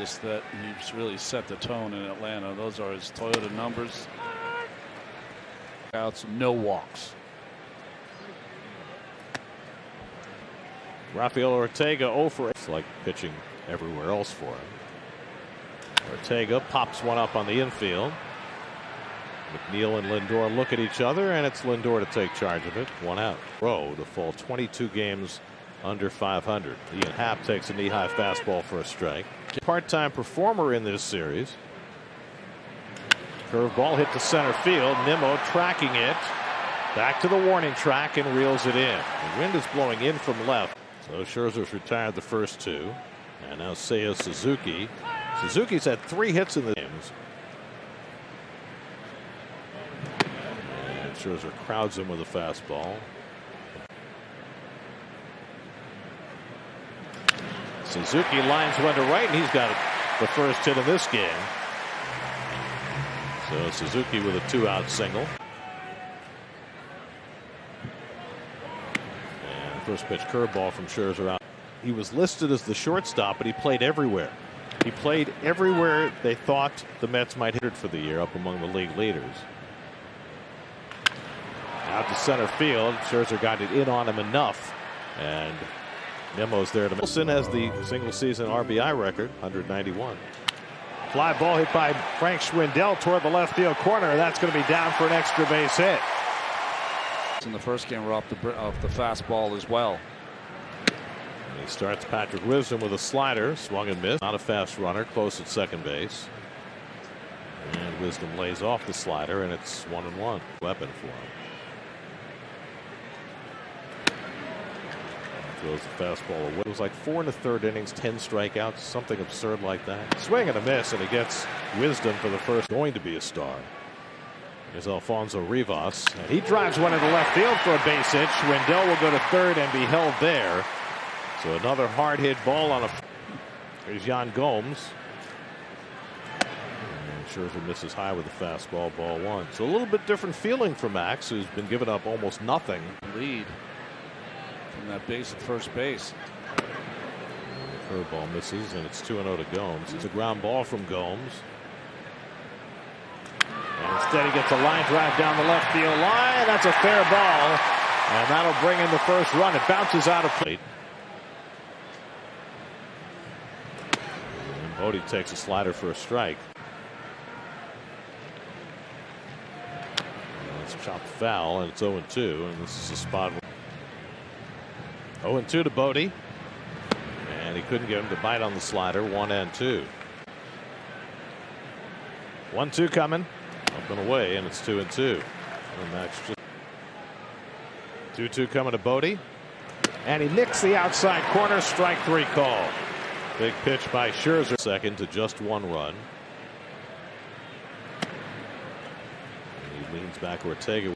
noticed that he's really set the tone in Atlanta. Those are his Toyota numbers. Outs, no walks. Rafael Ortega 0 for 8. It's like pitching everywhere else for him. Ortega pops one up on the infield. McNeil and Lindor look at each other, and it's Lindor to take charge of it. 1 out. Rowe to fall 22 games under 500. Ian Happ takes a knee-high fastball for a strike. Part-time performer in this series. Curveball hit to center field. Nimmo tracking it back to the warning track and reels it in. The wind is blowing in from left. So Scherzer's retired the first 2. And now Seiya Suzuki. Suzuki's had 3 hits in the games. And Scherzer crowds him with a fastball. Suzuki lines one to right, and he's got the first hit of this game. So Suzuki with a 2-out single. And first pitch curveball from Scherzer out. He was listed as the shortstop, but he played everywhere. He played everywhere they thought the Mets might hit it for the year, up among the league leaders. Out to center field. Scherzer got it in on him enough, and Nimmo's there to. Wilson has the single season RBI record, 191. Fly ball hit by Frank Schwindel toward the left field corner. That's going to be down for an extra base hit. In the first game, we're off the fastball as well. And he starts Patrick Wisdom with a slider, swung and missed. Not a fast runner, close at second base. And Wisdom lays off the slider, and it's 1-1. Weapon for him. Throws the fastball away. It was like 4 1/3 innings, 10 strikeouts, something absurd like that. Swing and a miss, and he gets Wisdom for the first. Going to be a star. There's Alfonso Rivas, and he drives one into left field for a base hit. Schwindel will go to third and be held there. So another hard hit ball on a. There's Yan Gomes. And Scherzer misses high with a fastball, ball 1. So a little bit different feeling for Max, who's been giving up almost nothing. Lead from that base at first base. Curveball misses, and it's 2-0 to Gomes. It's a ground ball from Gomes. And instead he gets a line drive down the left field line. That's a fair ball, and that'll bring in the first run. It bounces out of plate. And Bodie takes a slider for a strike. And it's chopped foul, and it's 0-2, and this is a spot. 0-2 to Bodie, and he couldn't get him to bite on the slider. 1-2. 1-2 coming, up and away, and it's 2-2. And Max just 2-2 coming to Bodie, and he nicks the outside corner. Strike 3 call. Big pitch by Scherzer. Second to just 1 run. And he leans back Ortega.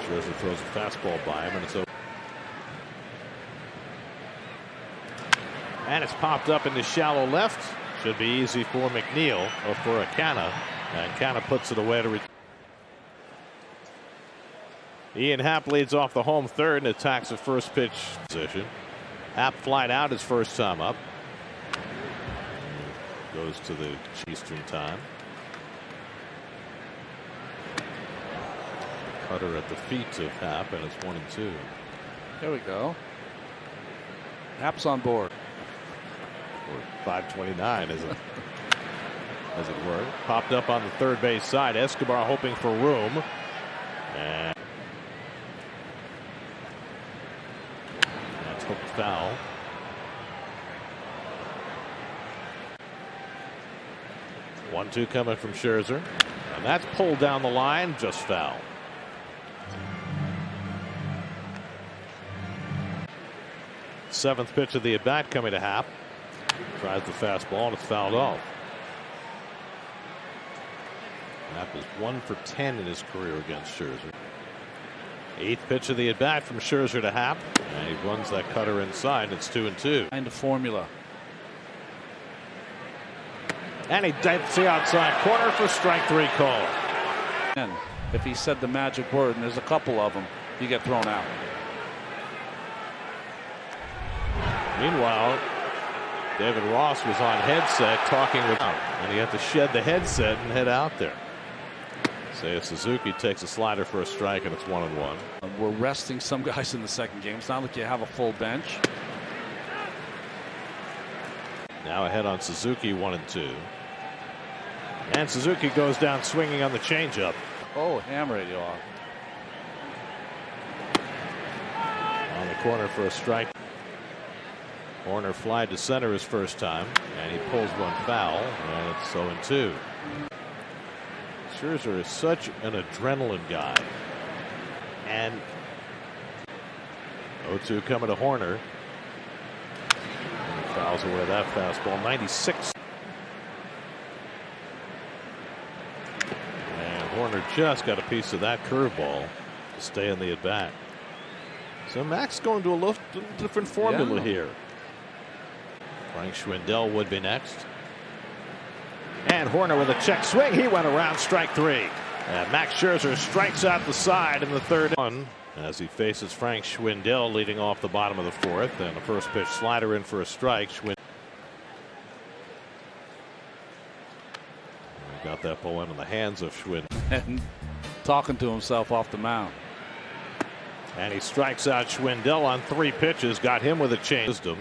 Scherzer throws a fastball by him, and it's over. And it's popped up into shallow left. Should be easy for McNeil or for Acana, and Acana puts it away to. Ian Happ leads off the home third and attacks the first pitch position. Happ flied out his first time up. Goes to the Eastern time. Cutter at the feet of Happ, and it's 1-2. There we go. Happ's on board. Or 5:29, as it were. Popped up on the third base side. Escobar hoping for room. And that's hooked foul. One-two coming from Scherzer. And that's pulled down the line, just foul. Seventh pitch of the at-bat coming to Happ. Tries the fastball, and it's fouled off. Happ is 1 for 10 in his career against Scherzer. Eighth pitch of the at-bat from Scherzer to Happ, and he runs that cutter inside. It's 2-2. Kind of formula. And he dives the outside corner for strike 3 call. And if he said the magic word, and there's a couple of them, you get thrown out. Meanwhile, David Ross was on headset talking with him, and he had to shed the headset and head out there. Seiya Suzuki takes a slider for a strike, and it's 1-1. We're resting some guys in the second game. It's not like you have a full bench. Now ahead on Suzuki, 1-2. And Suzuki goes down swinging on the changeup. Oh, hammer it off. On the corner for a strike. Horner fly to center his first time, and he pulls one foul, and it's 0-2. Scherzer is such an adrenaline guy. And 0-2 coming to Horner. And he fouls away that fastball. 96. And Horner just got a piece of that curveball to stay in the at bat. So Mac's going to a little different formula here. Frank Schwindel would be next. And Horner with a check swing. He went around, strike three. And Max Scherzer strikes out the side in the third one as he faces Frank Schwindel leading off the bottom of the fourth. And the first pitch slider in for a strike. Got that ball into the hands of Schwindel. And talking to himself off the mound. And he strikes out Schwindel on 3 pitches. Got him with a change. Wisdom,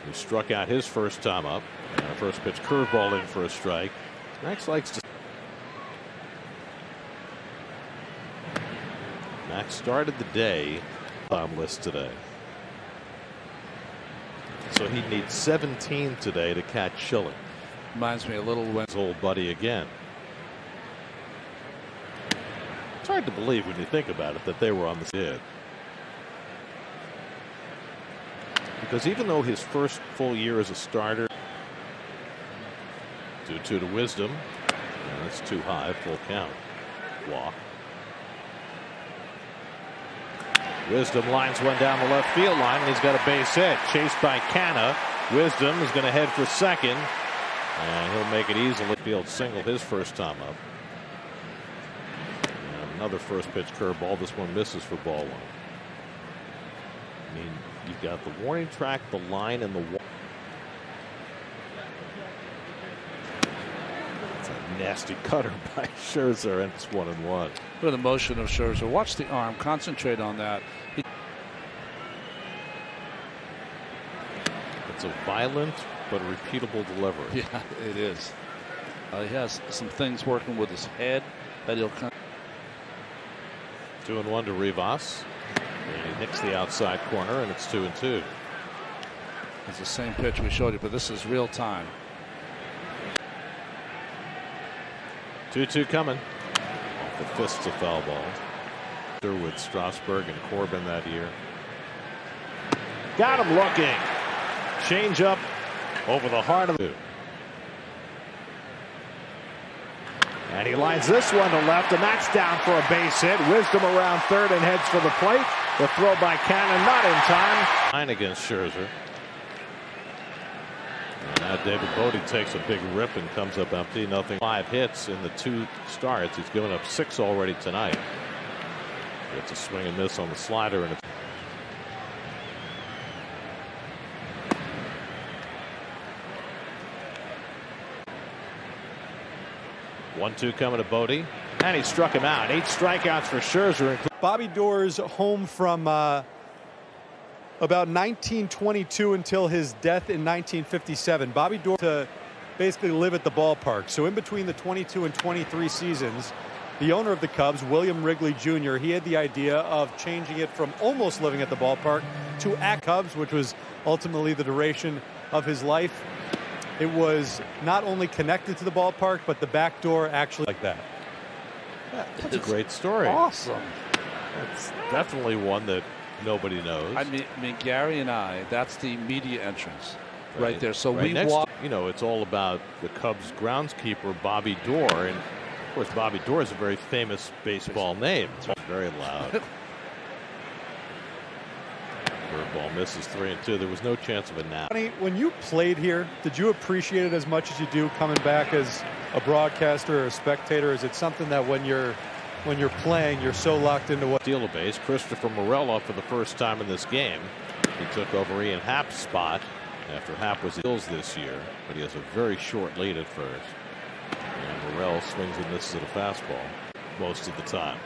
who struck out his first time up. And the first pitch curveball in for a strike. Max likes to. Max started the day on list today. So he needs 17 today to catch Schilling. Reminds me a little when his old buddy again. It's hard to believe when you think about it that they were on the bid. Because even though his first full year as a starter, 2-2 to Wisdom, and that's too high, full count. Walk. Wisdom lines one down the left field line, and he's got a base hit. Chased by Canna. Wisdom is going to head for second, and he'll make it easily. Field single his first time up. And another first pitch curveball. This one misses for ball one. I mean, you've got the warning track, the line, and the wall. It's a nasty cutter by Scherzer, and it's 1-1. Look at the motion of Scherzer. Watch the arm. Concentrate on that. It's a violent but repeatable delivery. Yeah, it is. He has some things working with his head that he'll. 2-1 to Rivas. And he hits the outside corner, and it's 2-2. It's the same pitch we showed you, but this is real time. 2-2 coming. Off the fists of foul ball. With Strasburg and Corbin that year. Got him looking. Change up over the heart of the. And he lines this one to left, and that's down for a base hit. Wisdom around third and heads for the plate. The throw by Cannon, not in time. Line against Scherzer. And now David Bodie takes a big rip and comes up empty. Nothing. 5 hits in the 2 starts. He's given up 6 already tonight. Gets a swing and miss on the slider, and it's. One-two coming to Bodie, and he struck him out. 8 strikeouts for Scherzer. Bobby Doerr's home from about 1922 until his death in 1957. Bobby Doerr to basically live at the ballpark. So in between the 22 and 23 seasons, the owner of the Cubs, William Wrigley Jr., he had the idea of changing it from almost living at the ballpark to at Cubs, which was ultimately the duration of his life. It was not only connected to the ballpark, but the back door actually like that. That's a great story. Awesome. It's definitely one that nobody knows. I mean, Gary and I, that's the media entrance right there. So right we walk. You know, it's all about the Cubs groundskeeper, Bobby Doerr. And of course, Bobby Doerr is a very famous baseball name. It's very loud. Curveball misses 3-2. There was no chance of a nap. When you played here, did you appreciate it as much as you do coming back as a broadcaster or a spectator? Is it something that when you're playing, you're so locked into what? Steal a base. Christopher Morella for the first time in this game. He took over Ian Happ's spot after Happ was ill this year, but he has a very short lead at first. And Morel swings and misses at a fastball most of the time.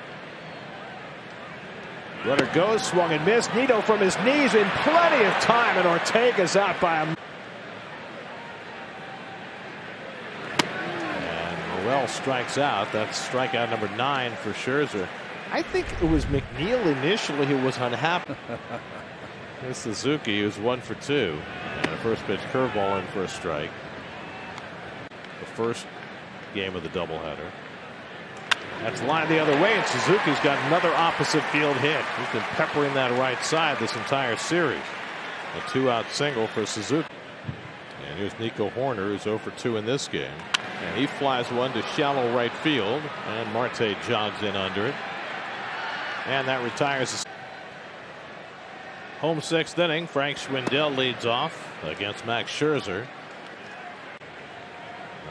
Runner goes, swung and missed. Nito from his knees in plenty of time, and Ortega's out by a. And Morel strikes out. That's strikeout number 9 for Scherzer. I think it was McNeil initially who was unhappy. This Suzuki, who's 1 for 2. And a first pitch curveball in for a strike. The first game of the doubleheader. That's lined the other way, and Suzuki's got another opposite field hit. He's been peppering that right side this entire series. A 2-out single for Suzuki. And here's Nico Horner, who's 0 for 2 in this game. And he flies one to shallow right field, and Marte jogs in under it. And that retires. Home 6th inning, Frank Schwindel leads off against Max Scherzer.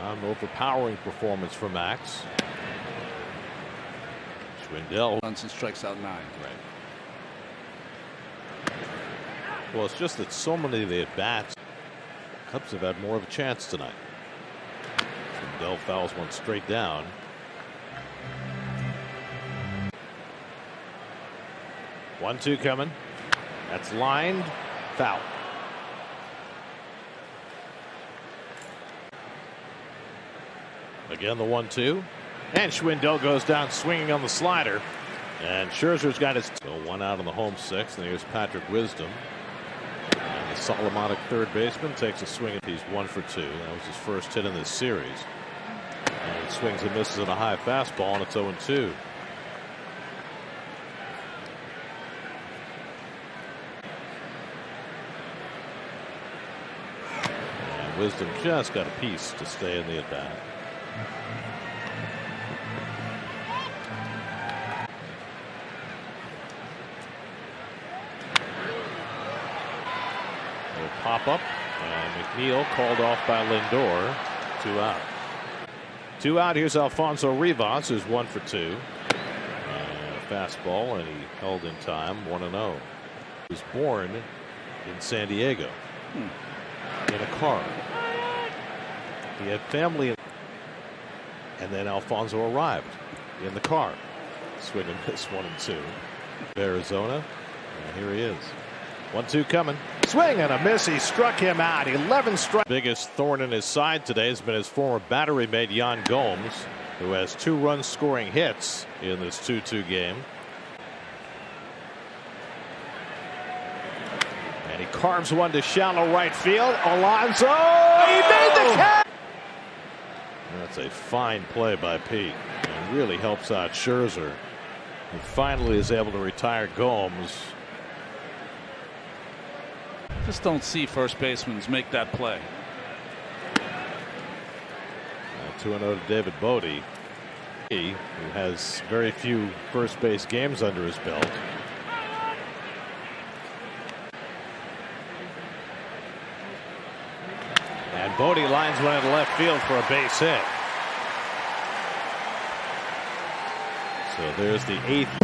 An overpowering performance for Max. Schwindel Runs and strikes out 9. Right. Well, it's just that so many of the at-bats, Cubs have had more of a chance tonight. Schwindel fouls one straight down. One-two coming. That's lined. Foul. Again, the 1-2. And Schwindel goes down swinging on the slider. And Scherzer's got his 1 out on the home 6th. And here's Patrick Wisdom. And the Solomonic third baseman takes a swing if he's 1 for 2. That was his first hit in this series. And he swings and misses on a high fastball, and it's 0-2. And Wisdom just got a piece to stay in the at bat. Pop up, and McNeil called off by Lindor. 2 out. 2 out. Here's Alfonso Rivas, who's 1 for 2. And a fastball, and he held in time. 1-0. He was born in San Diego in a car. He had family, and then Alfonso arrived in the car. Swing and miss 1 and 2. Arizona, and here he is. 1-2 coming. Swing and a miss. He struck him out. 11 strikes. Biggest thorn in his side today has been his former battery mate Yan Gomes, who has 2 run scoring hits in this 2-2 game. And he carves one to shallow right field. Alonso, he made the catch. That's a fine play by Pete, and really helps out Scherzer. He finally is able to retire Gomes. Just don't see first basemen make that play. 2-0 to David Bodie, who has very few first base games under his belt. And Bodie lines one into left field for a base hit. So there's the 8th.